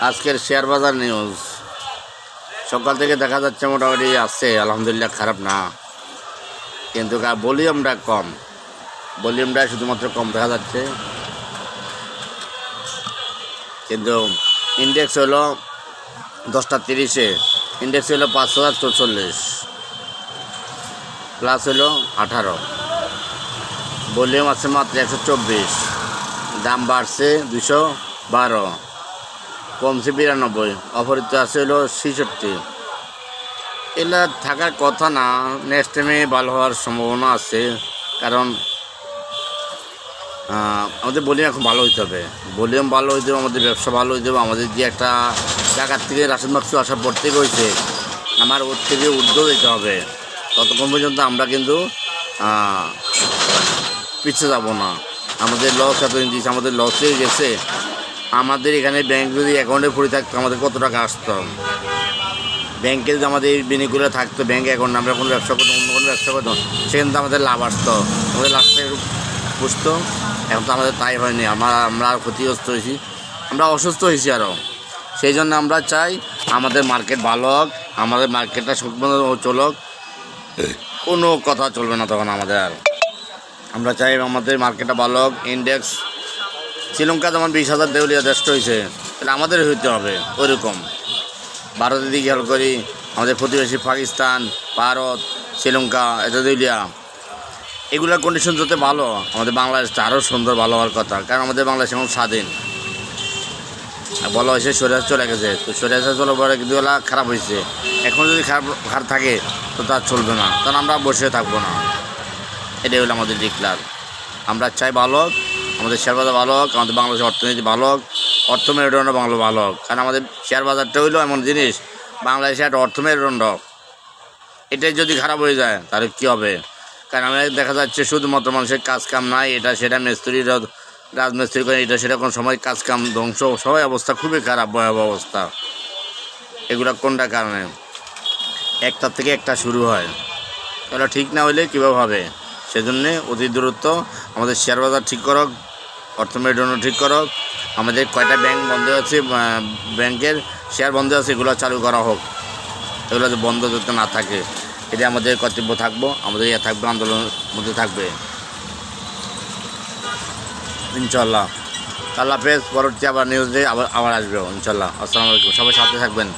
আজকের শেয়ার বাজার নিউজ সকাল থেকে দেখা যাচ্ছে মোটামুটি আসছে, আলহামদুলিল্লাহ খারাপ না, কিন্তু ভলিউমটা কম, ভলিউমটা শুধুমাত্র কম দেখা যাচ্ছে। কিন্তু ইন্ডেক্স হলো 10:30, ইন্ডেক্স হলো 5044, প্লাস হলো 18, ভলিউম আছে মাত্র 124, দাম বাড়ছে 212, কমছে 92, অপহৃত আছে হলো 66। এগুলা থাকার কথা না, নেক্সট টাইমে ভালো হওয়ার সম্ভাবনা আছে, কারণ আমাদের ভলিউম এখন ভালো হইতে হবে, ভলিউম ভালো হইতে হবে, আমাদের ব্যবসা ভালো হইতে হবে। আমাদের যে একটা জায়গার থেকে রাশিদ মাকসু আসার পর থেকে হয়েছে, আমার ওর থেকে ঊর্ধ্ব দিতে হবে, ততক্ষণ পর্যন্ত আমরা কিন্তু পিছিয়ে যাব না। আমাদের লস এতদিন দিয়েছে, আমাদের লস হয়ে গেছে। আমাদের এখানে ব্যাংক যদি অ্যাকাউন্টে পড়ে থাকতো, আমাদের কত টাকা আসতো, ব্যাংকে যদি আমাদের বিনিয়োগগুলো থাকতো, ব্যাংক অ্যাকাউন্ট আমরা কোনো ব্যবসা করতাম, অন্য কোনো ব্যবসা করতাম, সেখানে তো আমাদের লাভ আসতো, আমাদের লাভটা একটু বুঝতো। এখন তো আমাদের তাই হয়নি, আমরা ক্ষতিগ্রস্ত হয়েছি, আমরা অসুস্থ হয়েছি আরও। সেই জন্য আমরা চাই আমাদের মার্কেট ভালো হোক, আমাদের মার্কেটটা সম্পূর্ণ চলুক, কোনো কথা চলবে না তখন আমাদের আর। আমরা চাই আমাদের মার্কেটটা ভালো হোক। ইন্ডেক্স শ্রীলঙ্কা যেমন 20,000 দেউলিয়া দেশ হয়েছে, তাহলে আমাদের হইতে হবে ওইরকম। ভারতের দিকে খেয়াল করি, আমাদের প্রতিবেশী পাকিস্তান, ভারত, শ্রীলঙ্কা, এটা দেউলিয়া, এগুলোর কন্ডিশন যাতে ভালো, আমাদের বাংলাদেশটা আরও সুন্দর ভালো হওয়ার কথা, কারণ আমাদের বাংলাদেশ এখন স্বাধীন। আর বলা হয়েছে সরিয়া চলে গেছে, তো সরিয়া চলে পরে কিন্তু ওগুলা খারাপ হয়েছে। এখন যদি খারাপ থাকে তো তার চলবে না, কারণ আমরা বসে থাকবো না। এটাই হলো আমাদের ডিক্লার। আমরা চাই ভালো হোক, আমাদের শেয়ার বাজার ভালো হোক, আমাদের বাংলাদেশের অর্থনীতি ভালো হোক, অর্থ মেরুদণ্ড বাংলা ভালো হোক। কারণ আমাদের শেয়ার বাজারটা হইলো এমন জিনিস, বাংলাদেশে একটা অর্থ মেরুদণ্ড, এটাই যদি খারাপ হয়ে যায় তাহলে কী হবে? কারণ আমাদের দেখা যাচ্ছে শুধুমাত্র মানুষের কাজ কাম নাই, এটা সেটা মিস্ত্রি রাজমিস্ত্রি করে, এটা সেটা কোনো সময় কাজ কাম ধ্বংস, সবাই অবস্থা খুবই খারাপ, ভয়াবহ অবস্থা। এগুলো কোনটা কারণে? একটার থেকে একটা শুরু হয়, তাহলে ঠিক না হইলে কীভাবে হবে? সেজন্যে অতি দ্রুত আমাদের শেয়ার বাজার ঠিক করক, অর্থ মেরুদণ্ড ঠিক করক, আমাদের কয়টা ব্যাংক বন্ধ আছে, ব্যাংকের শেয়ার বন্ধ আছে, এগুলো চালু করা হোক, এগুলো যে বন্ধ যাতে না থাকে, এটা আমাদের কর্তব্য থাকবো, আমাদের ইয়ে থাকবে, আন্দোলনের মধ্যে থাকবে ইনশাল্লাহ। আল্লাহ হাফেজ। পরবর্তী আবার নিউজ দিয়ে আবার আসবে ইনশাল্লাহ। আসসালামু আলাইকুম, সবাই সাথে থাকবেন।